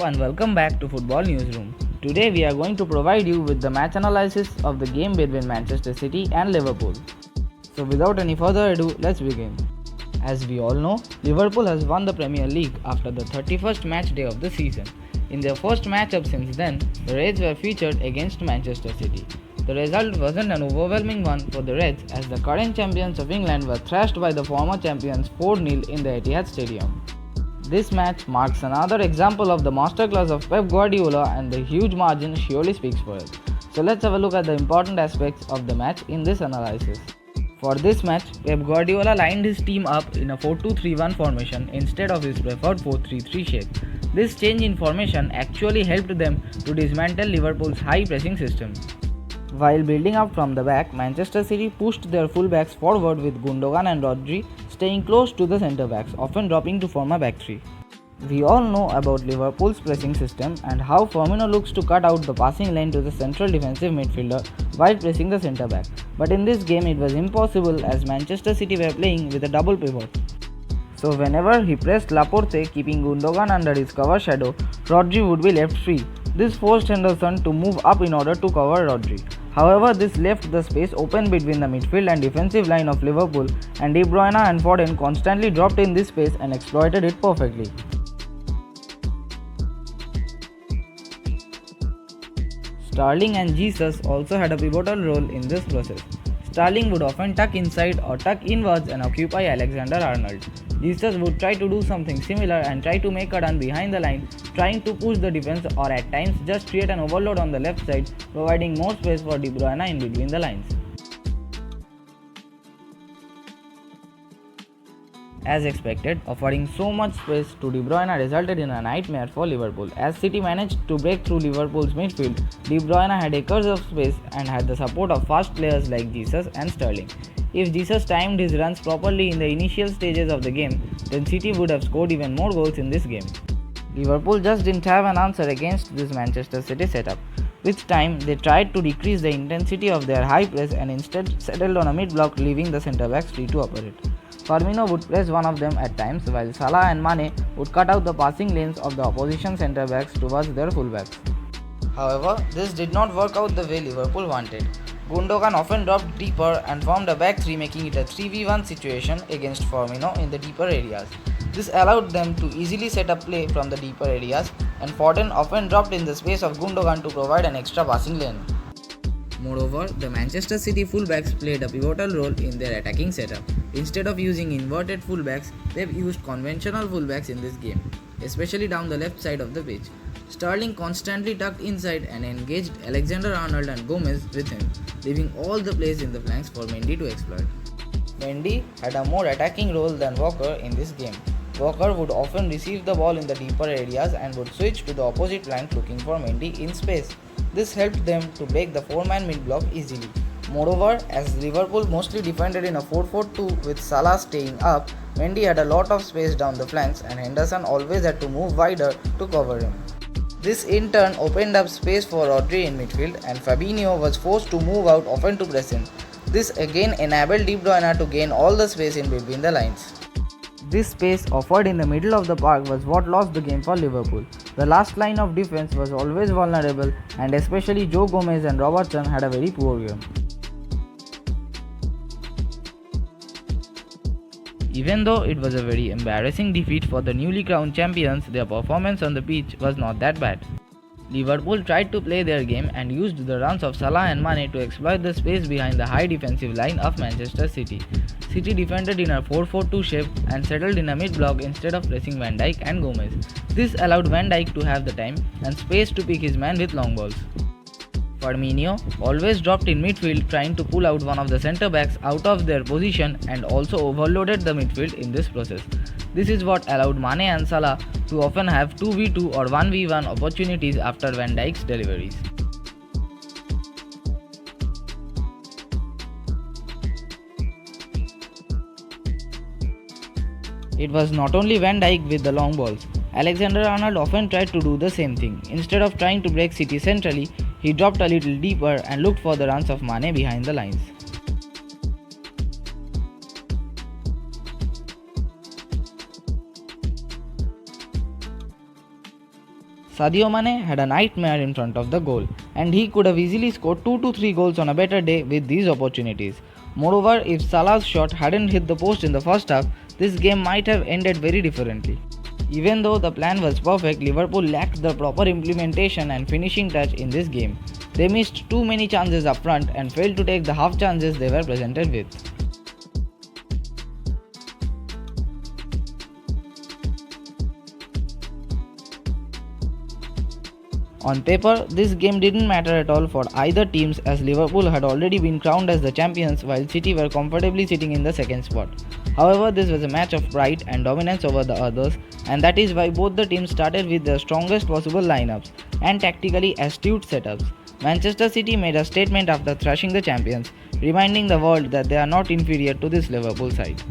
and welcome back to Football Newsroom. Today we are going to provide you with the match analysis of the game between Manchester City and Liverpool. So without any further ado, let's begin. As we all know, Liverpool has won the Premier League after the 31st match day of the season. In their first matchup since then, the Reds were featured against Manchester City. The result wasn't an overwhelming one for the Reds as the current champions of England were thrashed by the former champions 4-0 in the Etihad Stadium. This match marks another example of the masterclass of Pep Guardiola, and the huge margin surely speaks for it. So let's have a look at the important aspects of the match in this analysis. For this match, Pep Guardiola lined his team up in a 4-2-3-1 formation instead of his preferred 4-3-3 shape. This change in formation actually helped them to dismantle Liverpool's high pressing system. While building up from the back, Manchester City pushed their fullbacks forward with Gundogan and Rodri staying close to the centre-backs, often dropping to form a back three. We all know about Liverpool's pressing system and how Firmino looks to cut out the passing lane to the central defensive midfielder while pressing the centre-back. But in this game it was impossible as Manchester City were playing with a double pivot. So whenever he pressed Laporte, keeping Gundogan under his cover shadow, Rodri would be left free. This forced Henderson to move up in order to cover Rodri. However, this left the space open between the midfield and defensive line of Liverpool, and De Bruyne and Foden constantly dropped in this space and exploited it perfectly. Sterling and Jesus also had a pivotal role in this process. Sterling would often tuck inside or tuck inwards and occupy Alexander-Arnold. Jesus would try to do something similar and try to make a run behind the line, trying to push the defense or at times just create an overload on the left side, providing more space for De Bruyne in between the lines. As expected, offering so much space to De Bruyne resulted in a nightmare for Liverpool. As City managed to break through Liverpool's midfield, De Bruyne had acres of space and had the support of fast players like Jesus and Sterling. If Jesus timed his runs properly in the initial stages of the game, then City would have scored even more goals in this game. Liverpool just didn't have an answer against this Manchester City setup. With time, they tried to decrease the intensity of their high press and instead settled on a mid-block, leaving the centre-backs free to operate. Firmino would press one of them at times, while Salah and Mane would cut out the passing lanes of the opposition centre-backs towards their fullbacks. However, this did not work out the way Liverpool wanted. Gundogan often dropped deeper and formed a back three, making it a 3v1 situation against Firmino in the deeper areas. This allowed them to easily set up play from the deeper areas, and Foden often dropped in the space of Gundogan to provide an extra passing lane. Moreover, the Manchester City fullbacks played a pivotal role in their attacking setup. Instead of using inverted fullbacks, they've used conventional fullbacks in this game, especially down the left side of the pitch. Sterling constantly tucked inside and engaged Alexander-Arnold and Gomez with him, leaving all the plays in the flanks for Mendy to exploit. Mendy had a more attacking role than Walker in this game. Walker would often receive the ball in the deeper areas and would switch to the opposite flank looking for Mendy in space. This helped them to break the four-man mid-block easily. Moreover, as Liverpool mostly defended in a 4-4-2 with Salah staying up, Mendy had a lot of space down the flanks and Henderson always had to move wider to cover him. This in turn opened up space for Rodri in midfield, and Fabinho was forced to move out often to press him. This again enabled De Bruyne to gain all the space in between the lines. This space offered in the middle of the park was what lost the game for Liverpool. The last line of defense was always vulnerable, and especially Joe Gomez and Robertson had a very poor game. Even though it was a very embarrassing defeat for the newly crowned champions, their performance on the pitch was not that bad. Liverpool tried to play their game and used the runs of Salah and Mane to exploit the space behind the high defensive line of Manchester City. City defended in a 4-4-2 shape and settled in a mid-block instead of pressing Van Dijk and Gomez. This allowed Van Dijk to have the time and space to pick his man with long balls. Firmino always dropped in midfield, trying to pull out one of the centre-backs out of their position and also overloaded the midfield in this process. This is what allowed Mane and Salah to often have 2v2 or 1v1 opportunities after Van Dijk's deliveries. It was not only Van Dijk with the long balls. Alexander-Arnold often tried to do the same thing. Instead of trying to break City centrally, he dropped a little deeper and looked for the runs of Mane behind the lines. Sadio Mane had a nightmare in front of the goal, and he could have easily scored 2 to 3 goals on a better day with these opportunities. Moreover, if Salah's shot hadn't hit the post in the first half, this game might have ended very differently. Even though the plan was perfect, Liverpool lacked the proper implementation and finishing touch in this game. They missed too many chances up front and failed to take the half chances they were presented with. On paper, this game didn't matter at all for either teams as Liverpool had already been crowned as the champions while City were comfortably sitting in the second spot. However, this was a match of pride and dominance over the others, and that is why both the teams started with their strongest possible lineups and tactically astute setups. Manchester City made a statement after thrashing the champions, reminding the world that they are not inferior to this Liverpool side.